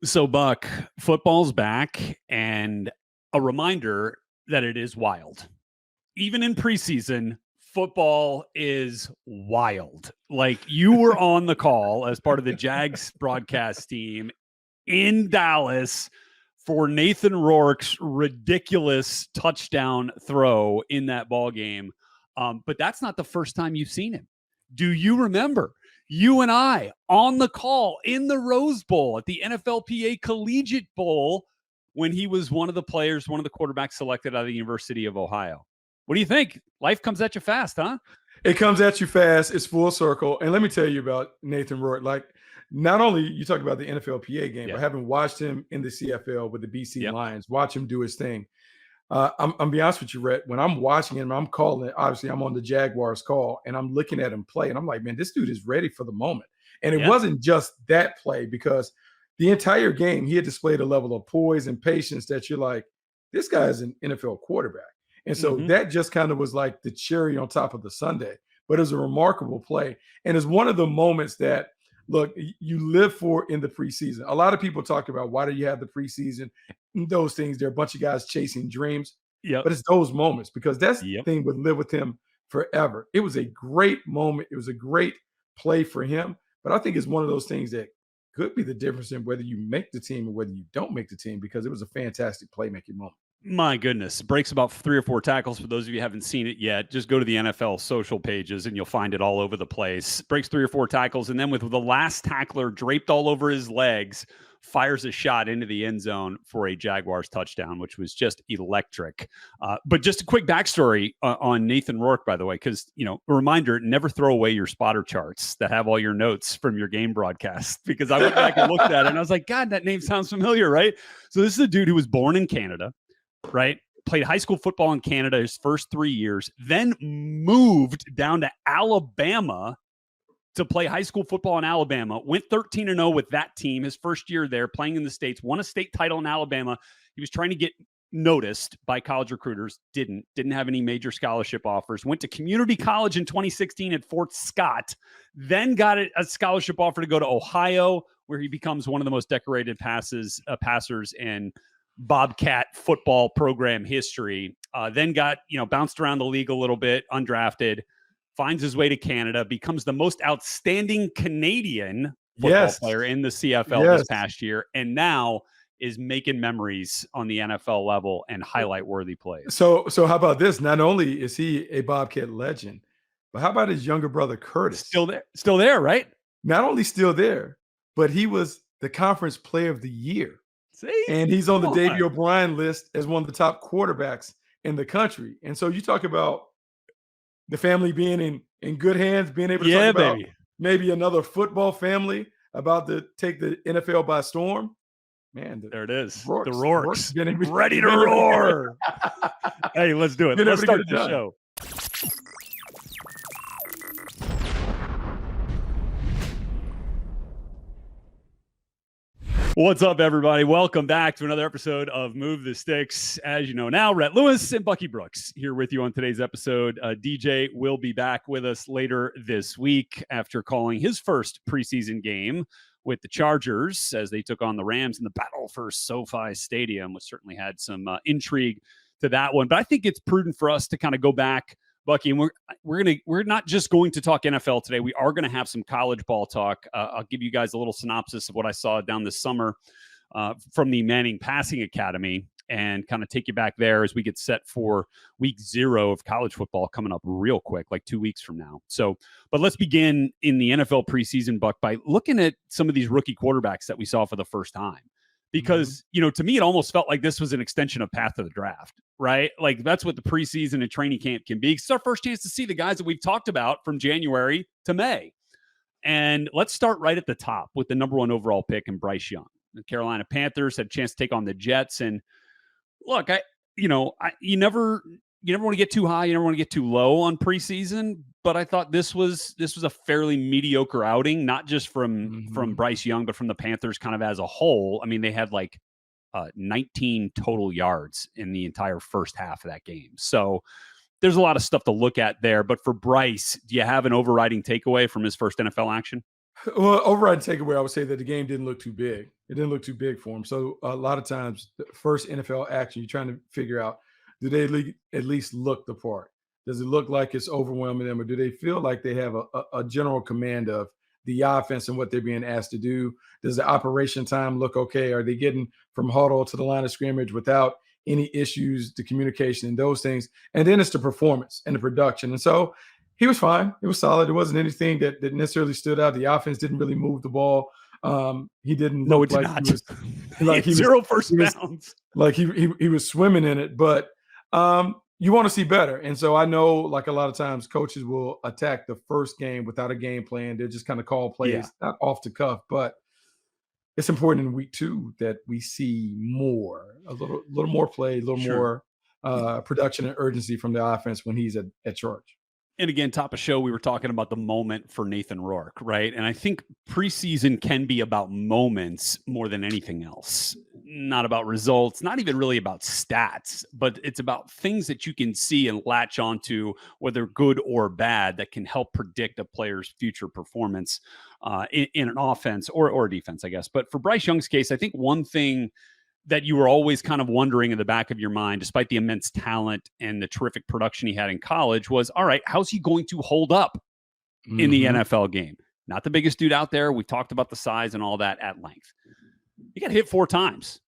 So, Buck, football's back, and a reminder that it is wild. Even in preseason, football is wild. Like, you were on the call as part of the Jags broadcast team in Dallas for Nathan Rourke's ridiculous touchdown throw in that ball game. But that's not the first time you've seen him. Do you remember you and I on the call in the Rose Bowl at the NFLPA Collegiate Bowl when he was one of the players, one of the quarterbacks selected out of the University of Ohio? What do you think? Life comes at you fast, huh? It comes at you fast. It's full circle. And let me tell you about Nathan Rourke. Like, not only you talk about the NFLPA game, but having watched him in the CFL with the BC Lions, watch him do his thing. I'm be honest with you, Rhett. When I'm watching him, I'm calling it. Obviously, I'm on the Jaguars call, and I'm looking at him play, and I'm like, man, this dude is ready for the moment. And it wasn't just that play, because the entire game he had displayed a level of poise and patience that you're like, this guy is an NFL quarterback. And so that just kind of was like the cherry on top of the sundae. But it was a remarkable play, and it's one of the moments that, look, you live for in the preseason. A lot of people talk about, why do you have the preseason? Those things, there are a bunch of guys chasing dreams. But it's those moments, because that's the thing would live with him forever. It was a great moment. It was a great play for him. But I think it's one of those things that could be the difference in whether you make the team or whether you don't make the team, because it was a fantastic playmaking moment. My goodness. Breaks about 3 or 4 tackles. For those of you who haven't seen it yet, just go to the NFL social pages and you'll find it all over the place. Breaks 3 or 4 tackles, and then with the last tackler draped all over his legs, fires a shot into the end zone for a Jaguars touchdown, which was just electric. But just a quick backstory on Nathan Rourke, by the way, because, a reminder, never throw away your spotter charts that have all your notes from your game broadcast, because I went back and looked at it and I was like, God, that name sounds familiar, right? So this is a dude who was born in Canada, right? Played high school football in Canada his first 3 years, then moved down to Alabama to play high school football in Alabama, went 13-0 with that team his first year there, playing in the States, won a state title in Alabama. He was trying to get noticed by college recruiters, didn't have any major scholarship offers, went to community college in 2016 at Fort Scott, then got a scholarship offer to go to Ohio, where he becomes one of the most decorated passers in Bobcat football program history. Then got, bounced around the league a little bit, undrafted, finds his way to Canada, becomes the most outstanding Canadian football player in the CFL this past year, and now is making memories on the NFL level and highlight-worthy plays. So how about this? Not only is he a Bobcat legend, but how about his younger brother, Curtis? Still there, right? Not only still there, but he was the conference player of the year. See? And he's on the Davey O'Brien list as one of the top quarterbacks in the country. And so you talk about the family being in good hands, being able to talk about maybe another football family about to take the NFL by storm. Man, there it is. The Rourke's ready to roar. Hey, let's do it. Let's start the show. What's up, everybody? Welcome back to another episode of Move the Sticks. As you know now, Rhett Lewis and Bucky Brooks here with you on today's episode. DJ will be back with us later this week after calling his first preseason game with the Chargers as they took on the Rams in the battle for SoFi Stadium, which certainly had some intrigue to that one. But I think it's prudent for us to kind of go back, Bucky, and we're not just going to talk NFL today. We are going to have some college ball talk. I'll give you guys a little synopsis of what I saw down this summer from the Manning Passing Academy and kind of take you back there as we get set for week 0 of college football coming up real quick, like 2 weeks from now. So, but let's begin in the NFL preseason, Buck, by looking at some of these rookie quarterbacks that we saw for the first time. Because, to me, it almost felt like this was an extension of Path to the Draft, right? Like, that's what the preseason and training camp can be. It's our first chance to see the guys that we've talked about from January to May. And let's start right at the top with the number 1 overall pick in Bryce Young. The Carolina Panthers had a chance to take on the Jets. And look, you never want to get too high. You never want to get too low on preseason. But I thought this was a fairly mediocre outing, not just from Bryce Young, but from the Panthers kind of as a whole. I mean, they had like 19 total yards in the entire first half of that game. So there's a lot of stuff to look at there. But for Bryce, do you have an overriding takeaway from his first NFL action? Well, overriding takeaway, I would say that the game didn't look too big. It didn't look too big for him. So a lot of times, the first NFL action, you're trying to figure out, do they at least look the part? Does it look like it's overwhelming them, or do they feel like they have a general command of the offense and what they're being asked to do? Does the operation time look okay? Are they getting from huddle to the line of scrimmage without any issues, the communication and those things? And then it's the performance and the production. And so he was fine. It was solid. It wasn't anything that necessarily stood out. The offense didn't really move the ball. He didn't No, look it did like not. he was like he was zero first downs. Like he was swimming in it. But you want to see better. And so I know, like a lot of times, coaches will attack the first game without a game plan. They'll just kind of call plays, not off the cuff, but it's important in week 2 that we see a little more play, a little more production and urgency from the offense when he's at charge. And again, top of show, we were talking about the moment for Nathan Rourke, right? And I think preseason can be about moments more than anything else. Not about results, not even really about stats, but it's about things that you can see and latch onto, whether good or bad, that can help predict a player's future performance in an offense or defense, I guess. But for Bryce Young's case, I think one thing that you were always kind of wondering in the back of your mind, despite the immense talent and the terrific production he had in college, was, all right, how's he going to hold up in the NFL game? Not the biggest dude out there. We talked about the size and all that at length. He got hit 4 times,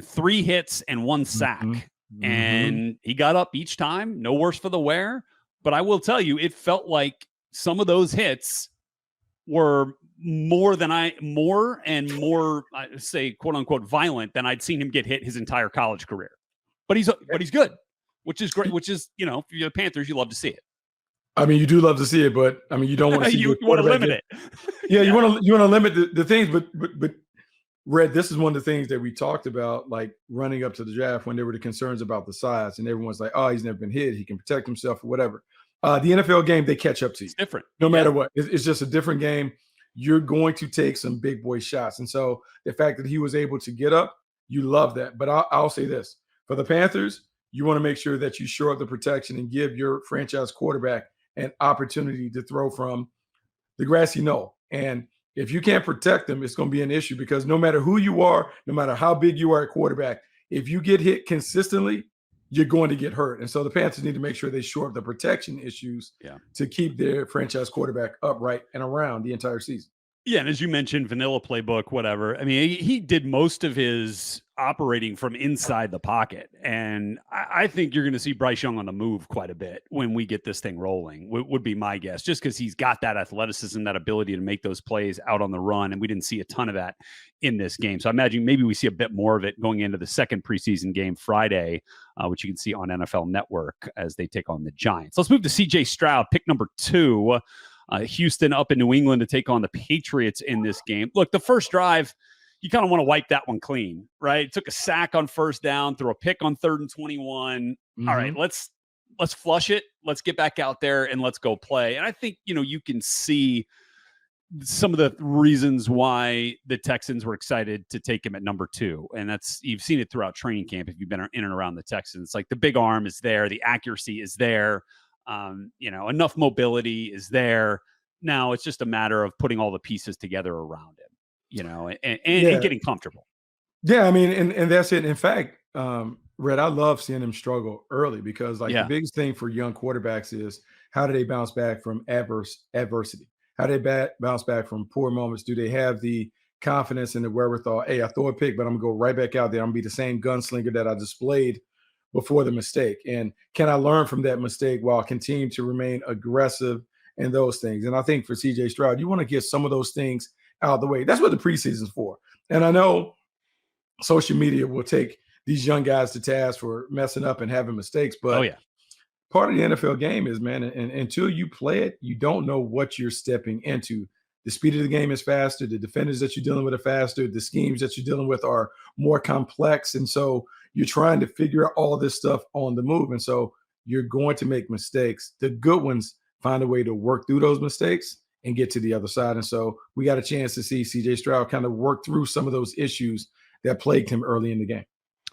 3 hits and 1 sack. And he got up each time, no worse for the wear. But I will tell you, it felt like some of those hits were more and more, I say, quote unquote, violent than I'd seen him get hit his entire college career. But he's good, which is great. Which is, if you're the Panthers, you love to see it. I mean, you do love to see it, but I mean, you don't want to see you want to limit it. Yeah, you want to limit the things, but Red, this is one of the things that we talked about, like running up to the draft when there were the concerns about the size, and everyone's like, "Oh, he's never been hit. He can protect himself or whatever." The NFL game, they catch up to you. It's different, no matter what. It's just a different game. You're going to take some big boy shots. And so the fact that he was able to get up, you love that. But I'll say this. For the Panthers, you want to make sure that you shore up the protection and give your franchise quarterback an opportunity to throw from the grassy knoll. And if you can't protect them, it's going to be an issue, because no matter who you are, no matter how big you are at quarterback, if you get hit consistently, you're going to get hurt. And so the Panthers need to make sure they shore up the protection issues to keep their franchise quarterback upright and around the entire season. Yeah, and as you mentioned, vanilla playbook, whatever. I mean, he did most of his operating from inside the pocket. And I think you're going to see Bryce Young on the move quite a bit when we get this thing rolling, would be my guess, just because he's got that athleticism, that ability to make those plays out on the run. And we didn't see a ton of that in this game. So I imagine maybe we see a bit more of it going into the second preseason game Friday, which you can see on NFL Network as they take on the Giants. Let's move to CJ Stroud, pick number 2. Houston up in New England to take on the Patriots in this game. Look, the first drive, you kind of want to wipe that one clean, right? Took a sack on first down, threw a pick on 3rd and 21. All right, let's flush it. Let's get back out there and let's go play. And I think, you can see some of the reasons why the Texans were excited to take him at number 2. And you've seen it throughout training camp if you've been in and around the Texans. Like, the big arm is there, the accuracy is there. Enough mobility is there. Now it's just a matter of putting all the pieces together around him, and getting comfortable. Yeah, I mean, and that's it. In fact, Red, I love seeing him struggle early, because the biggest thing for young quarterbacks is, how do they bounce back from adversity? How do they bounce back from poor moments? Do they have the confidence and the wherewithal? Hey, I throw a pick, but I'm gonna go right back out there. I'm gonna be the same gunslinger that I displayed before the mistake. And can I learn from that mistake while continuing to remain aggressive and those things? And I think for CJ Stroud, you want to get some of those things out of the way. That's what the preseason's for. And I know social media will take these young guys to task for messing up and having mistakes, but part of the NFL game is, man, and until you play it, you don't know what you're stepping into. The speed of the game is faster. The defenders that you're dealing with are faster. The schemes that you're dealing with are more complex. And so you're trying to figure out all of this stuff on the move. And so you're going to make mistakes. The good ones find a way to work through those mistakes and get to the other side. And so we got a chance to see CJ Stroud kind of work through some of those issues that plagued him early in the game.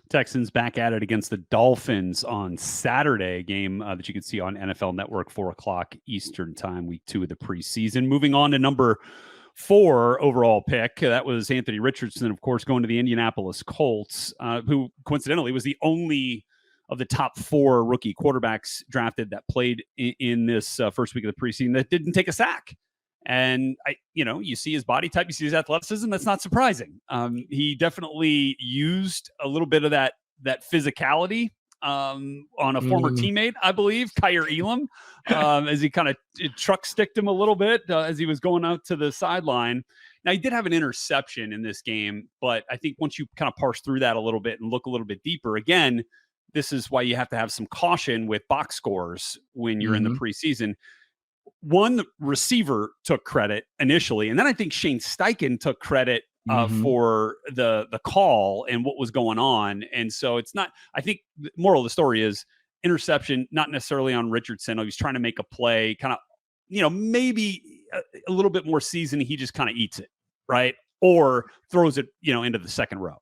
Texans back at it against the Dolphins on Saturday, a game that you can see on NFL Network, 4 o'clock Eastern time, week 2 of the preseason. Moving on to number 4 overall pick. That was Anthony Richardson, of course, going to the Indianapolis Colts, who coincidentally was the only of the top 4 rookie quarterbacks drafted that played in this first week of the preseason that didn't take a sack. And you see his body type, you see his athleticism. That's not surprising. He definitely used a little bit of that physicality on a former teammate, I believe, Kyer Elam, as he kind of truck sticked him a little bit as he was going out to the sideline. Now, he did have an interception in this game, but I think once you kind of parse through that a little bit and look a little bit deeper, again, this is why you have to have some caution with box scores when you're in the preseason. One receiver took credit initially, and then I think Shane Steichen took credit for the call and what was going on. And so it's not, I think the moral of the story is interception, not necessarily on Richardson. He was trying to make a play, kind of, maybe a little bit more seasoned. He just kind of eats it, right? Or throws it, into the second row.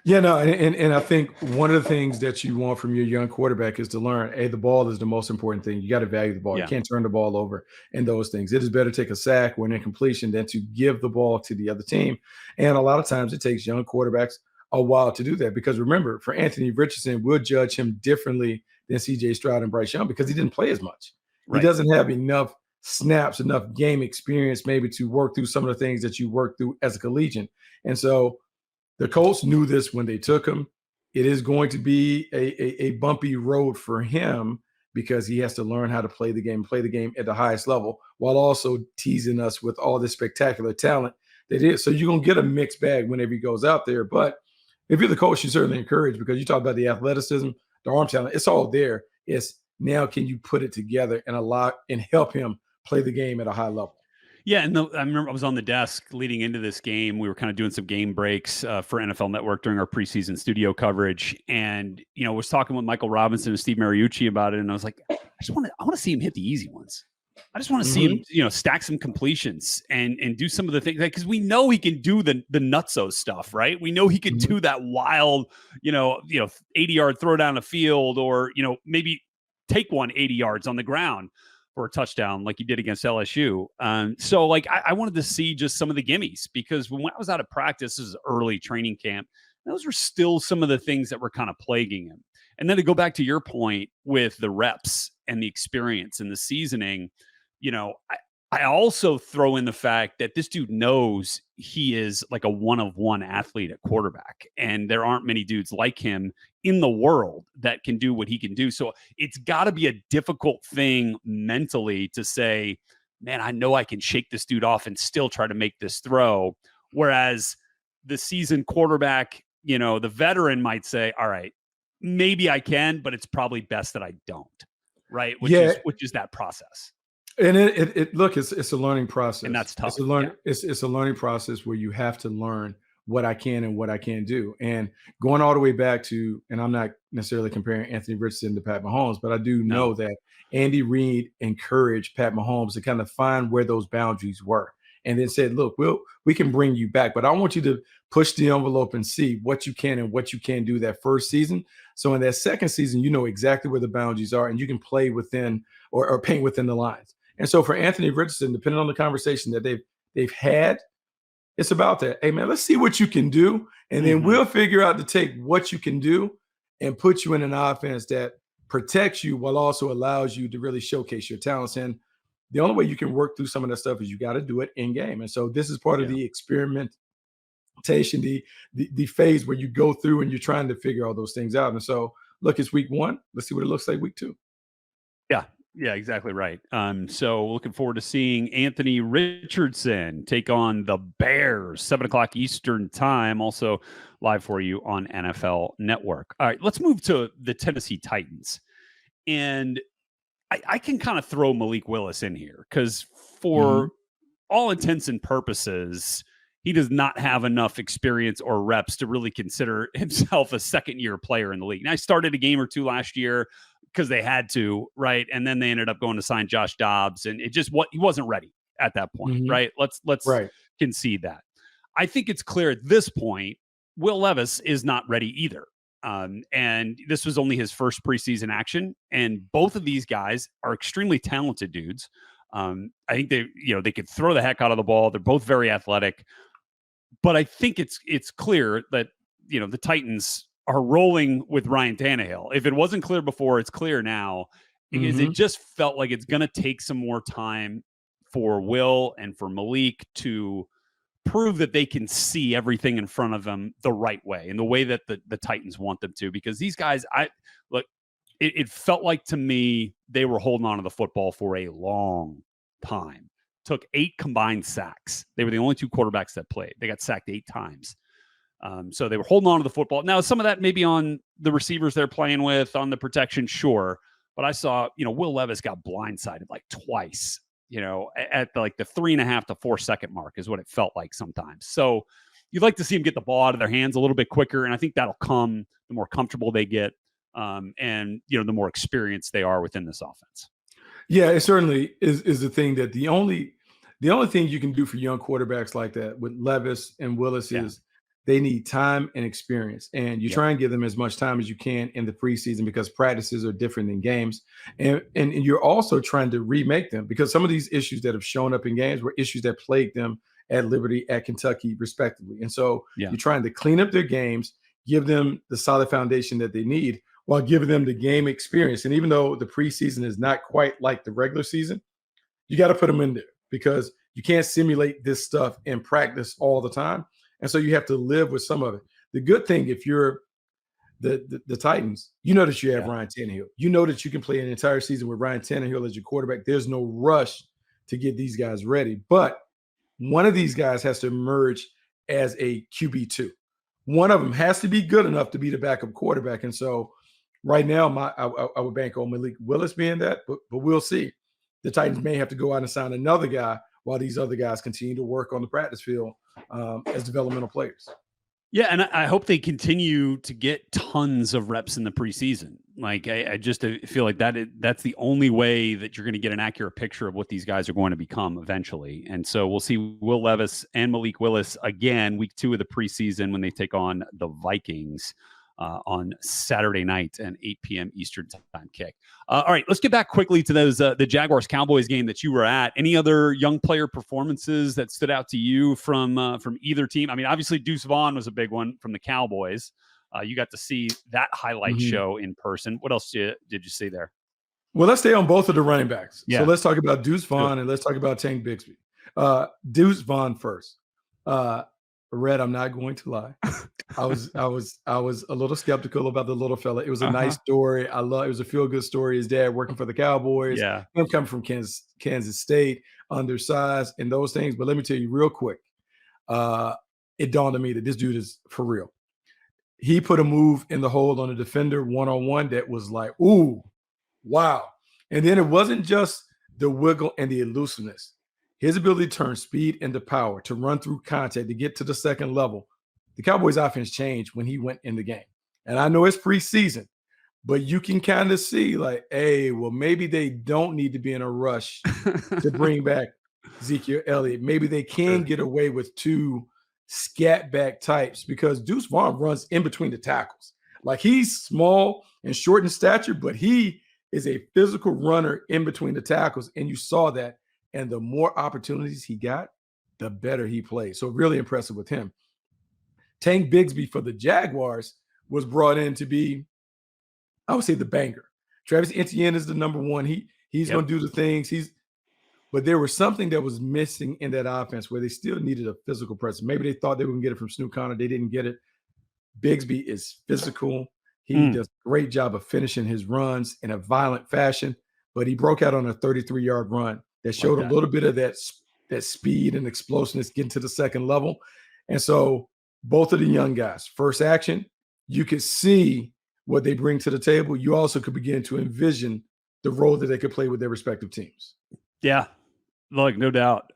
Yeah, no, and I think one of the things that you want from your young quarterback is to learn, the ball is the most important thing. You got to value the ball. You can't turn the ball over and those things. It is better to take a sack or an incompletion than to give the ball to the other team. And a lot of times it takes young quarterbacks a while to do that, because remember, for Anthony Richardson, we'll judge him differently than C.J. Stroud and Bryce Young because he didn't play as much. Right. He doesn't have enough snaps, enough game experience maybe to work through some of the things that you work through as a collegiate. And so the Colts knew this when they took him. It is going to be a bumpy road for him because he has to learn how to play the game at the highest level while also teasing us with all this spectacular talent that is. So you're going to get a mixed bag whenever he goes out there. But if you're the coach, you're certainly encouraged because you talk about the athleticism, the arm talent. It's all there. It's now can you put it together and help him play the game at a high level. Yeah, and I remember I was on the desk leading into this game. We were kind of doing some game breaks for NFL Network during our preseason studio coverage, and was talking with Michael Robinson and Steve Mariucci about it. And I was like, I want to see him hit the easy ones. I just want to see him, stack some completions and do some of the things, because we know he can do the nutso stuff, right? We know he can do that wild, 80-yard throw down the field, or maybe take 80 yards on the ground for a touchdown like he did against LSU. So I wanted to see just some of the gimmies, because when I was out of practice, this is early training camp, those were still some of the things that were kind of plaguing him. And then to go back to your point with the reps and the experience and the seasoning, I also throw in the fact that this dude knows he is like a one-of-one athlete at quarterback, and there aren't many dudes like him in the world that can do what he can do. So it's got to be a difficult thing mentally to say, man, I know I can shake this dude off and still try to make this throw. Whereas the seasoned quarterback, the veteran might say, all right, maybe I can, but it's probably best that I don't. Right. Which is that process. And it's a learning process, and that's tough. It's a learning process where you have to learn what I can and what I can't do. And going all the way back to, and I'm not necessarily comparing Anthony Richardson to Pat Mahomes, but I do know that Andy Reid encouraged Pat Mahomes to kind of find where those boundaries were, and then said, look, we can bring you back, but I want you to push the envelope and see what you can and what you can't do that first season. So in that second season, you know exactly where the boundaries are, and you can play within or paint within the lines. And so for Anthony Richardson, depending on the conversation that they've had, it's about that. Hey, man, let's see what you can do. And then we'll figure out to take what you can do and put you in an offense that protects you while also allows you to really showcase your talents. And the only way you can work through some of that stuff is you got to do it in game. And so this is part of the experimentation, the phase where you go through and you're trying to figure all those things out. And so, look, it's week 1. Let's see what it looks like week 2. Yeah, exactly right. So looking forward to seeing Anthony Richardson take on the Bears, 7:00 Eastern time, also live for you on NFL Network. All right, let's move to the Tennessee Titans. And I can kind of throw Malik Willis in here because for all intents and purposes, he does not have enough experience or reps to really consider himself a second-year player in the league. Now, I started a game or two last year because they had to, right? And then they ended up going to sign Josh Dobbs, and it just he wasn't ready at that point, right? Let's concede that. I think it's clear at this point, Will Levis is not ready either. And this was only his first preseason action, and both of these guys are extremely talented dudes. I think they could throw the heck out of the ball. They're both very athletic, but I think it's clear that the Titans are rolling with Ryan Tannehill. If it wasn't clear before, it's clear now, because it just felt like it's going to take some more time for Will and for Malik to prove that they can see everything in front of them the right way, in the way that the Titans want them to. Because these guys, it felt like to me they were holding on to the football for a long time. Took 8 combined sacks. They were the only 2 quarterbacks that played. They got sacked 8 times. So they were holding on to the football. Now, some of that may be on the receivers they're playing with, on the protection, sure. But I saw, Will Levis got blindsided like twice, at the 3.5 to 4 second mark is what it felt like sometimes. So you'd like to see them get the ball out of their hands a little bit quicker. And I think that'll come the more comfortable they get. And the more experienced they are within this offense. Yeah, it certainly is the thing that the only thing you can do for young quarterbacks like that with Levis and Willis is they need time and experience. And you try and give them as much time as you can in the preseason, because practices are different than games. And you're also trying to remake them, because some of these issues that have shown up in games were issues that plagued them at Liberty, at Kentucky, respectively. And so you're trying to clean up their games, give them the solid foundation that they need, while giving them the game experience. And even though the preseason is not quite like the regular season, you got to put them in there, because you can't simulate this stuff in practice all the time. And so you have to live with some of it. The good thing, if you're the Titans, that you have Ryan Tannehill. You know that you can play an entire season with Ryan Tannehill as your quarterback. There's no rush to get these guys ready. But one of these guys has to emerge as a QB2. One of them has to be good enough to be the backup quarterback. And so right now, I would bank on Malik Willis being that, but we'll see. The Titans may have to go out and sign another guy while these other guys continue to work on the practice field as developmental players. Yeah, and I hope they continue to get tons of reps in the preseason. Like, I just feel like that's the only way that you're going to get an accurate picture of what these guys are going to become eventually. And so we'll see Will Levis and Malik Willis again, week 2 of the preseason, when they take on the Vikings on Saturday night, an 8 p.m. Eastern time kick. All right, let's get back quickly to those the Jaguars-Cowboys game that you were at. Any other young player performances that stood out to you from either team? I mean, obviously Deuce Vaughn was a big one from the Cowboys. You got to see that highlight show in person. What else did you see there? Well, let's stay on both of the running backs. Yeah. So let's talk about Deuce Vaughn and let's talk about Tank Bigsby. Deuce Vaughn first. Red, I'm not going to lie. I was a little skeptical about the little fella. It was a nice story. It was a feel-good story. His dad working for the Cowboys. Yeah. Him coming from Kansas State, undersized and those things. But let me tell you real quick. It dawned on me that this dude is for real. He put a move in the hole on a defender one-on-one that was like, ooh, wow. And then it wasn't just the wiggle and the elusiveness. His ability to turn speed into power, to run through contact, to get to the second level. The Cowboys offense changed when he went in the game. And I know it's preseason, but you can kind of see like, hey, well, maybe they don't need to be in a rush to bring back Ezekiel Elliott. Maybe they can get away with 2 scat back types, because Deuce Vaughn runs in between the tackles. Like, he's small and short in stature, but he is a physical runner in between the tackles. And you saw that. And the more opportunities he got, the better he played. So really impressive with him. Tank Bigsby for the Jaguars was brought in to be, I would say, the banger. Travis Etienne is the number one. He's going to do the things. But there was something that was missing in that offense where they still needed a physical presence. Maybe they thought they were going to get it from Snoop Connor. They didn't get it. Bigsby is physical. He does a great job of finishing his runs in a violent fashion. But he broke out on a 33-yard run that showed a little bit of that speed and explosiveness getting to the second level. And so both of the young guys, first action, you could see what they bring to the table. You also could begin to envision the role that they could play with their respective teams. Yeah, look, no doubt.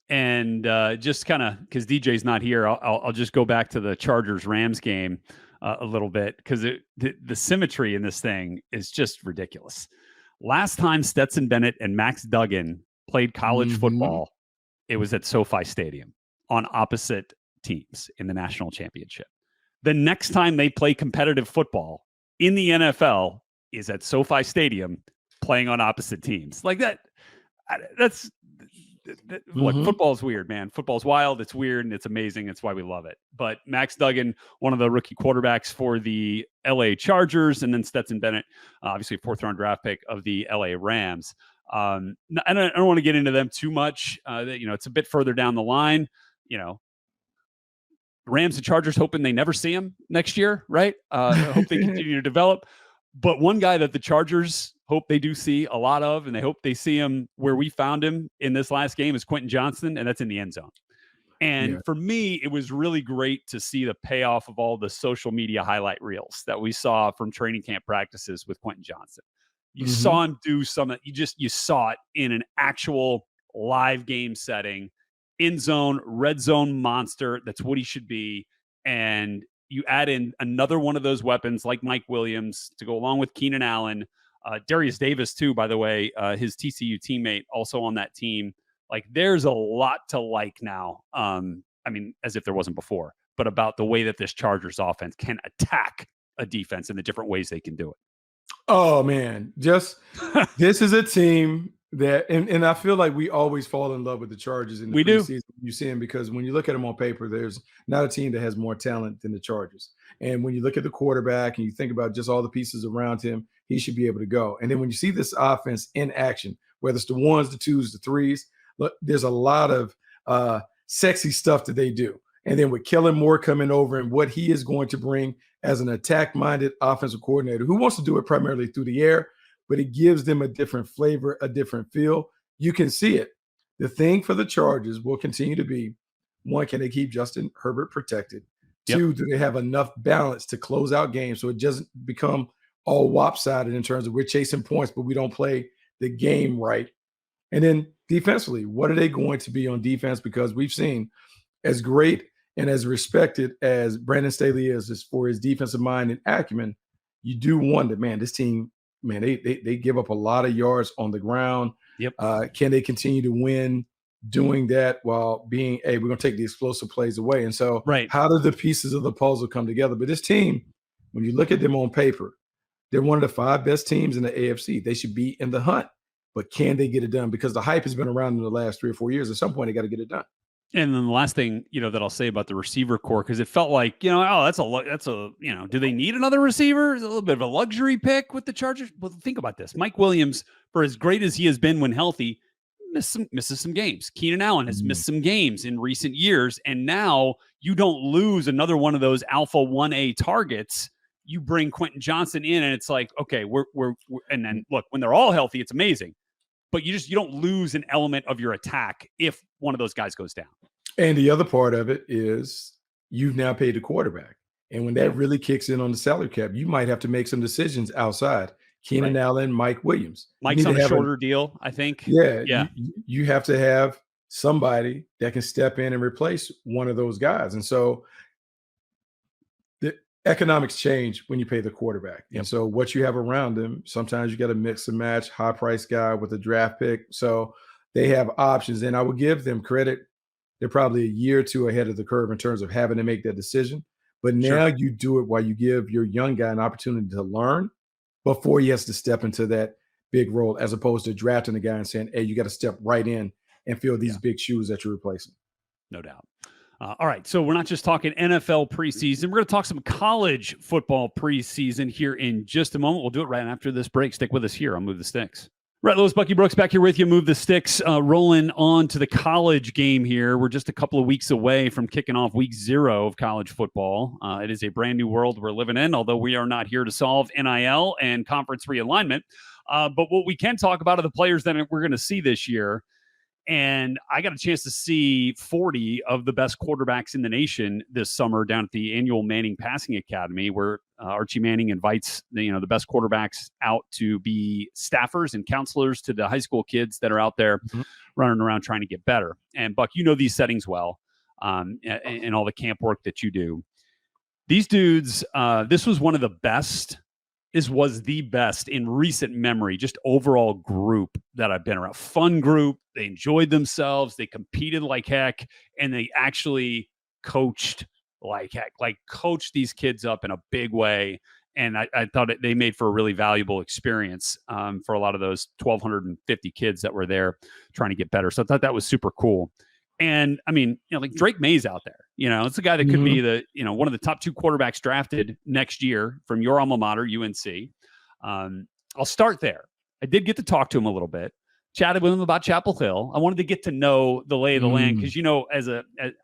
And just kind of, because DJ's not here, I'll just go back to the Chargers-Rams game a little bit, because the symmetry in this thing is just ridiculous. Last time Stetson Bennett and Max Duggan played college football, it was at SoFi Stadium on opposite teams in the national championship. The next time they play competitive football in the NFL is at SoFi Stadium playing on opposite teams. Like that, That's look, football's weird, man. Football's wild. It's weird and it's amazing. It's why we love it. But Max Duggan, one of the rookie quarterbacks for the LA Chargers, and then Stetson Bennett, obviously 4th-round draft pick of the LA Rams. I don't want to get into them too much. It's a bit further down the line. Rams and Chargers hoping they never see him next year, right? Hope they continue to develop. But one guy that the Chargers hope they do see a lot of, and they hope they see him where we found him in this last game, is Quentin Johnston, and that's in the end zone. And for me, it was really great to see the payoff of all the social media highlight reels that we saw from training camp practices with Quentin Johnston. You saw him do some, you saw it in an actual live game setting, end zone, red zone monster. That's what he should be. And you add in another one of those weapons like Mike Williams to go along with Keenan Allen, Darius Davis too, by the way, his TCU teammate also on that team. Like, there's a lot to like now. As if there wasn't before, but about the way that this Chargers offense can attack a defense and the different ways they can do it. Oh man, this is a team that, and I feel like we always fall in love with the Chargers in the preseason. You see them because when you look at them on paper, there's not a team that has more talent than the Chargers. And when you look at the quarterback and you think about just all the pieces around him, he should be able to go. And then when you see this offense in action, whether it's the ones, the twos, the threes, look, there's a lot of sexy stuff that they do. And then with Kellen Moore coming over and what he is going to bring as an attack-minded offensive coordinator who wants to do it primarily through the air, but it gives them a different flavor, a different feel. You can see it. The thing for the Chargers will continue to be, one, can they keep Justin Herbert protected? Yep. Two, do they have enough balance to close out games so it doesn't become all lopsided in terms of we're chasing points, but we don't play the game right? And then defensively, what are they going to be on defense? Because we've seen, as great and as respected as Brandon Staley is for his defensive mind and acumen, you do wonder, man, this team, man, they give up a lot of yards on the ground. Yep. Can they continue to win doing that while being, hey, we're going to take the explosive plays away? And so how do the pieces of the puzzle come together? But this team, when you look at them on paper, they're one of the 5 best teams in the AFC. They should be in the hunt. But can they get it done? Because the hype has been around in the last 3 or 4 years. At some point, they got to get it done. And then the last thing, that I'll say about the receiver core, because it felt like, do they need another receiver? It's a little bit of a luxury pick with the Chargers. Well, think about this. Mike Williams, for as great as he has been when healthy, misses some games. Keenan Allen has missed some games in recent years. And now you don't lose another one of those alpha 1A targets. You bring Quentin Johnston in and it's like, okay, we're and then look, when they're all healthy, it's amazing. But you don't lose an element of your attack if one of those guys goes down. And the other part of it is you've now paid the quarterback. And when that really kicks in on the salary cap, you might have to make some decisions outside. Keenan Allen, Mike Williams. Mike's on a shorter deal, I think. Yeah. You have to have somebody that can step in and replace one of those guys. And so the economics change when you pay the quarterback. Yep. And so what you have around them, sometimes you got to mix and match high price guy with a draft pick. So they have options, and I would give them credit. They're probably a year or two ahead of the curve in terms of having to make that decision. But now you do it while you give your young guy an opportunity to learn before he has to step into that big role, as opposed to drafting a guy and saying, hey, you got to step right in and fill these big shoes that you're replacing. No doubt. All right, so we're not just talking NFL preseason. We're going to talk some college football preseason here in just a moment. We'll do it right after this break. Stick with us here on Move the Sticks. Right, Lewis, Bucky Brooks back here with you. Move the Sticks, rolling on to the college game here. We're just a couple of weeks away from kicking off week 0 of college football. It is a brand new world we're living in, although we are not here to solve NIL and conference realignment. But what we can talk about are the players that we're going to see this year. And I got a chance to see 40 of the best quarterbacks in the nation this summer down at the annual Manning Passing Academy, where Archie Manning invites the best quarterbacks out to be staffers and counselors to the high school kids that are out there running around trying to get better. And Buck, these settings well, and all the camp work that you do. These dudes, this was one of the best. This was the best in recent memory, just overall group that I've been around. Fun group. They enjoyed themselves. They competed like heck. And they actually coached like heck, like coached these kids up in a big way. I thought they made for a really valuable experience for a lot of those 1,250 kids that were there trying to get better. So I thought that was super cool. And I mean, like Drake May's out there. It's a guy that could be one of the top 2 quarterbacks drafted next year from your alma mater, UNC. I'll start there. I did get to talk to him a little bit. Chatted with him about Chapel Hill. I wanted to get to know the lay of the land because, as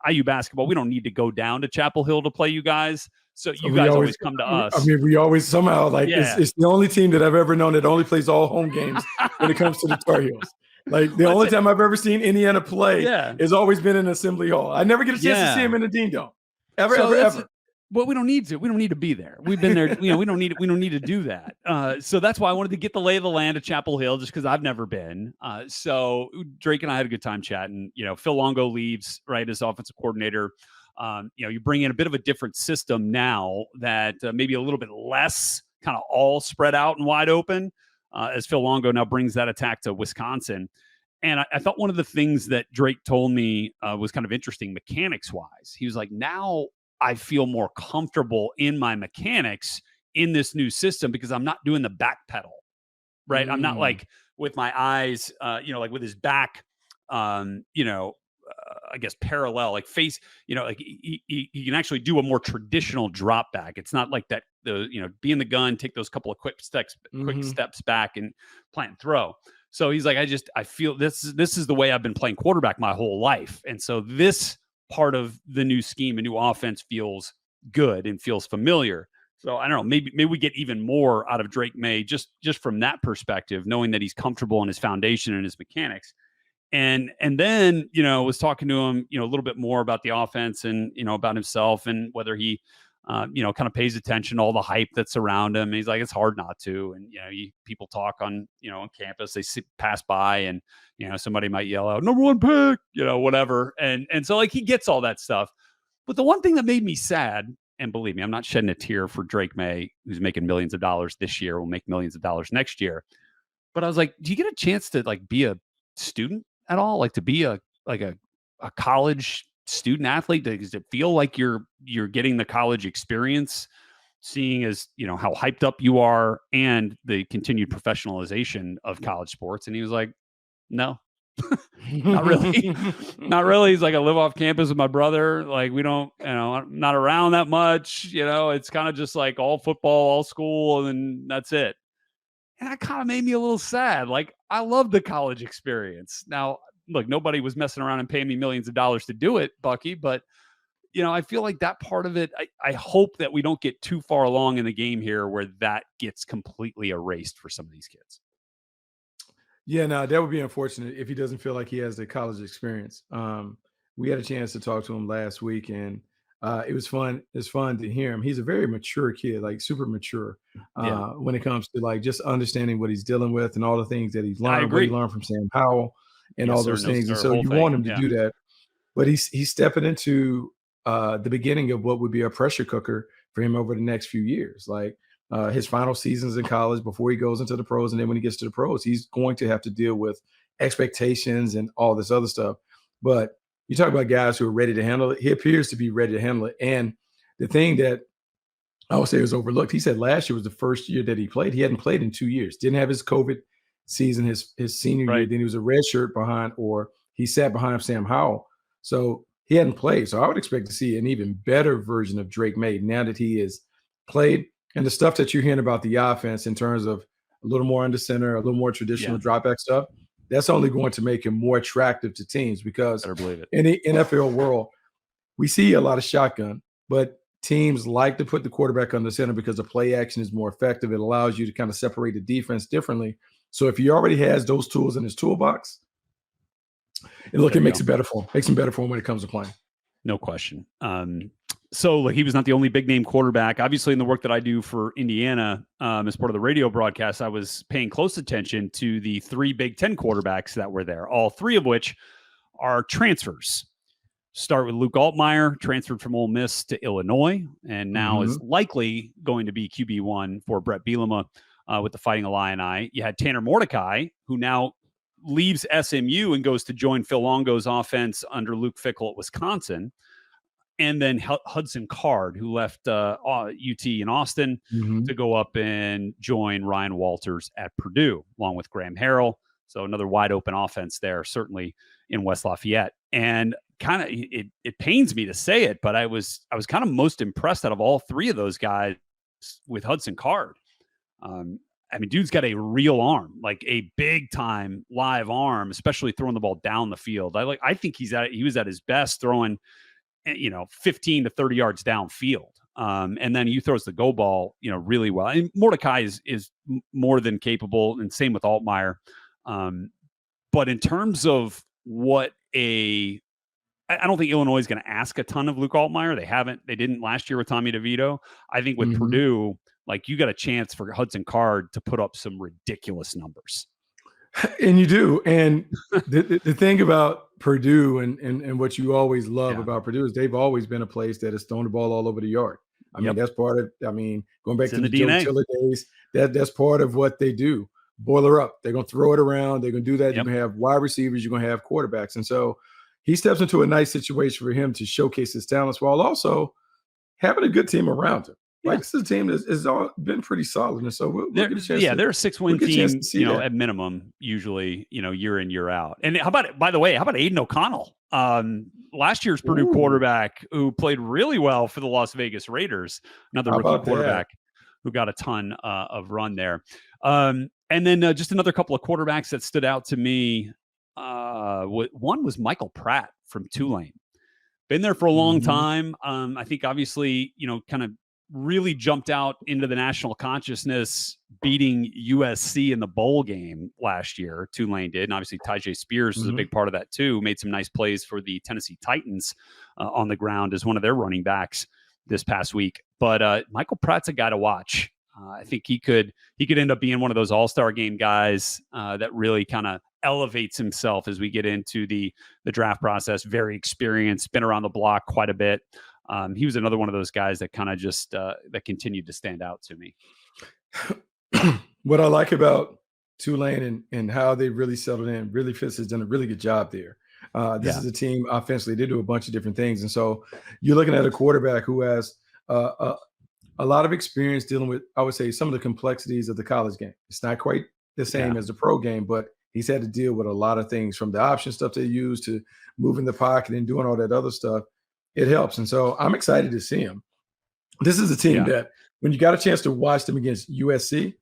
IU basketball, we don't need to go down to Chapel Hill to play you guys. So you guys always come to us. I mean, we always somehow it's the only team that I've ever known that only plays all home games when it comes to the Tar Heels. Like the only time I've ever seen Indiana play has always been in Assembly Hall. I never get a chance to see him in the Dean Dome. Ever. Well, we don't need to. We don't need to be there. We've been there. We don't need to do that. So that's why I wanted to get the lay of the land at Chapel Hill, just because I've never been. So Drake and I had a good time chatting. Phil Longo leaves, right, as offensive coordinator. You bring in a bit of a different system now that maybe a little bit less kind of all spread out and wide open, as Phil Longo now brings that attack to Wisconsin. And I thought one of the things that Drake told me was kind of interesting mechanics-wise. He was like, now I feel more comfortable in my mechanics in this new system because I'm not doing the back pedal, right? I'm not like with my eyes, like with his back, I guess parallel, like face, like he can actually do a more traditional drop back. It's not like that, be in the gun, take those couple of quick steps back and plant and throw. So he's like, I feel this is the way I've been playing quarterback my whole life. And so this part of the new scheme, a new offense feels good and feels familiar. So I don't know, maybe we get even more out of Drake May just from that perspective, knowing that he's comfortable in his foundation and his mechanics. And then, was talking to him, a little bit more about the offense and, about himself and whether he, kind of pays attention to all the hype that's around him. And he's like, it's hard not to. And, people talk on campus, they pass by and, somebody might yell out, #1 pick, whatever. And so like, he gets all that stuff. But the one thing that made me sad, and believe me, I'm not shedding a tear for Drake May, who's making millions of dollars this year, will make millions of dollars next year. But I was like, do you get a chance to like be a student at all? Like to be a college student athlete? Does it feel like you're getting the college experience, seeing as how hyped up you are and the continued professionalization of college sports? And he was like, no, not really. Not really. He's like, I live off campus with my brother. Like we don't, I'm not around that much. It's kind of just like all football, all school, and then that's it. And that kind of made me a little sad. Like I love the college experience. Now, look, nobody was messing around and paying me millions of dollars to do it, Bucky, but I feel like that part of it, I hope that we don't get too far along in the game here where that gets completely erased for some of these kids. Yeah, no, that would be unfortunate if he doesn't feel like he has the college experience. We had a chance to talk to him last week, and it was fun. It's fun to hear him. He's a very mature kid, like super mature when it comes to like just understanding what he's dealing with and all the things that he's learned, what he learned from Sam Howell and all those things. And so you want him to do that, but he's stepping into the beginning of what would be a pressure cooker for him over the next few years. Like his final seasons in college before he goes into the pros. And then when he gets to the pros, he's going to have to deal with expectations and all this other stuff. But you talk about guys who are ready to handle it. He appears to be ready to handle it. And the thing that I would say was overlooked, he said last year was the first year that he played. He hadn't played in 2 years, didn't have his COVID season, his senior year. Then he was a red shirt behind, or he sat behind Sam Howell. So he hadn't played. So I would expect to see an even better version of Drake May now that he has played. And the stuff that you're hearing about the offense in terms of a little more under center, a little more traditional drop back stuff, that's only going to make him more attractive to teams because in the NFL world, we see a lot of shotgun, but teams like to put the quarterback on the center because the play action is more effective. It allows you to kind of separate the defense differently. So if he already has those tools in his toolbox, it makes it better for him. Makes him better for him when it comes to playing. No question. So he was not the only big name quarterback. Obviously, in the work that I do for Indiana, as part of the radio broadcast, I was paying close attention to the 3 Big Ten quarterbacks that were there, all 3 of which are transfers. Start with Luke Altmaier, transferred from Ole Miss to Illinois, and now is likely going to be QB1 for Brett Bielema with the Fighting Illini. You had Tanner Mordecai, who now leaves SMU and goes to join Phil Longo's offense under Luke Fickell at Wisconsin. and then Hudson Card, who left UT in Austin to go up and join Ryan Walters at Purdue, along with Graham Harrell. So another wide open offense there, certainly in West Lafayette. And kind of it pains me to say it, but I was kind of most impressed out of all three of those guys with Hudson Card. I mean, dude's got a real arm, like a big time live arm, especially throwing the ball down the field. I think he was at his best throwing, 15 to 30 yards downfield. And then he throws the go ball, really well. And Mordecai is more than capable, and same with Altmaier. But in terms of I don't think Illinois is going to ask a ton of Luke Altmaier. They didn't last year with Tommy DeVito. I think with Purdue, like, you got a chance for Hudson Card to put up some ridiculous numbers. And you do. And the thing about Purdue and what you always love about Purdue is they've always been a place that has thrown the ball all over the yard. I mean, that's part of, going back to the Joe Tiller days, that's part of what they do. Boiler up. They're going to throw it around. They're going to do that. You're going to have wide receivers. You're going to have quarterbacks. And so he steps into a nice situation for him to showcase his talents while also having a good team around him. Like, this is a team that has been pretty solid. And so we'll get a chance. They're a 6-win team, at minimum, usually, year in, year out. And by the way, how about Aiden O'Connell? Last year's Purdue quarterback who played really well for the Las Vegas Raiders, another rookie quarterback who got a ton of run there. And then just another couple of quarterbacks that stood out to me. One was Michael Pratt from Tulane. Been there for a long time. I think obviously, kind of really jumped out into the national consciousness, beating USC in the bowl game last year. Tulane did. And obviously Tyjae Spears was a big part of that too. Made some nice plays for the Tennessee Titans on the ground as one of their running backs this past week. But Michael Pratt's a guy to watch. I think he could end up being one of those all-star game guys that really kind of elevates himself as we get into the draft process. Very experienced, been around the block quite a bit. He was another one of those guys that kind of just that continued to stand out to me. What I like about Tulane and how they really settled in, really Fitz has done a really good job there. This is a team offensively. They do a bunch of different things. And so you're looking at a quarterback who has a lot of experience dealing with, I would say, some of the complexities of the college game. It's not quite the same as the pro game, but he's had to deal with a lot of things, from the option stuff they use to moving the pocket and doing all that other stuff. It helps. And so I'm excited to see him. This is a team that when you got a chance to watch them against USC,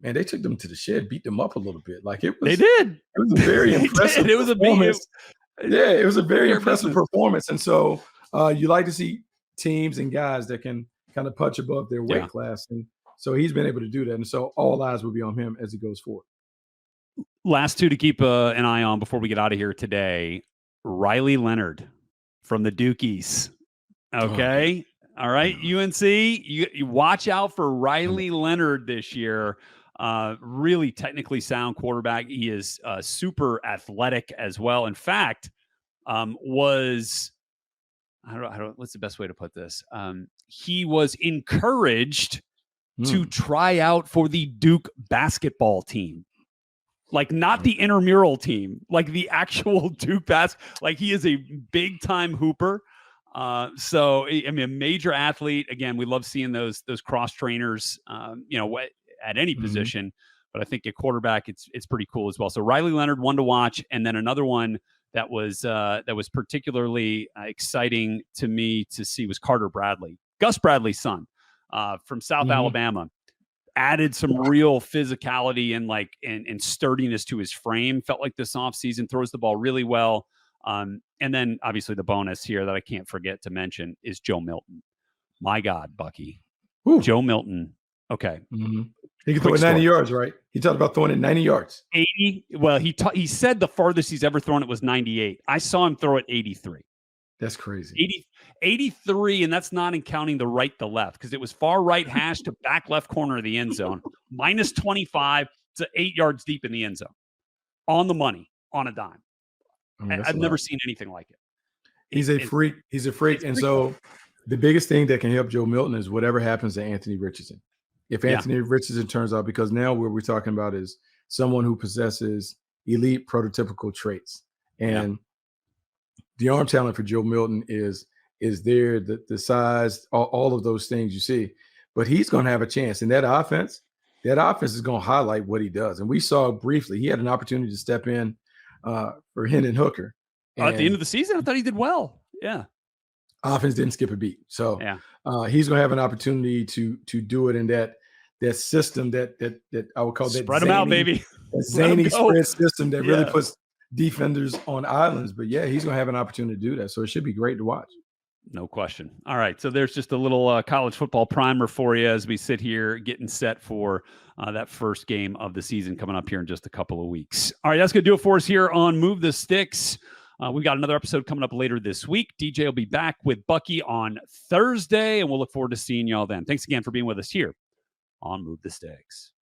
man, they took them to the shed, beat them up a little bit. Like, it was, they did. It was a very impressive it was performance. It was a very impressive performance. And so you like to see teams and guys that can kind of punch above their weight class. And so he's been able to do that. And so all eyes will be on him as he goes forward. Last two to keep an eye on before we get out of here today. Riley Leonard from the Dukies. Okay. All right. UNC, you watch out for Riley Leonard this year. Really technically sound quarterback. He is super athletic as well. In fact, what's the best way to put this? He was encouraged to try out for the Duke basketball team. Like, not the intramural team, like the actual Duke like, he is a big time hooper. So I mean, a major athlete. Again, we love seeing those cross trainers, at any position, but I think at quarterback, it's pretty cool as well. So Riley Leonard, one to watch. And then another one that was particularly exciting to me to see was Carter Bradley, Gus Bradley's son, from South Alabama. Added some real physicality and sturdiness to his frame. Felt like this offseason, throws the ball really well. And then obviously the bonus here that I can't forget to mention is Joe Milton. My God, Bucky. Ooh. Joe Milton. Okay. He can throw it 90 yards, right? He talked about throwing it 90 yards. 80. Well, he said the farthest he's ever thrown it was 98. I saw him throw it 83. That's crazy. 83, and that's not in counting the right to left, because it was far right hash to back left corner of the end zone. Minus 25 to 8 yards deep in the end zone. On the money, on a dime. I've never seen anything like it. He's a freak. He's a freak. And so the biggest thing that can help Joe Milton is whatever happens to Anthony Richardson. If Anthony Richardson turns out, because now what we're talking about is someone who possesses elite prototypical traits. And the arm talent for Joe Milton is is there, the size, all of those things you see. But he's going to have a chance. And that offense is going to highlight what he does. And we saw briefly, he had an opportunity to step in for Hendon Hooker. At the end of the season, I thought he did well. Yeah. Offense didn't skip a beat. So yeah. He's going to have an opportunity to do it in that system that I would call that spread them out, baby. That zany spread system that really puts defenders on islands. But yeah, he's going to have an opportunity to do that. So it should be great to watch. No question. All right. So there's just a little college football primer for you as we sit here getting set for that first game of the season coming up here in just a couple of weeks. All right. That's going to do it for us here on Move the Sticks. We've got another episode coming up later this week. DJ will be back with Bucky on Thursday, and we'll look forward to seeing y'all then. Thanks again for being with us here on Move the Sticks.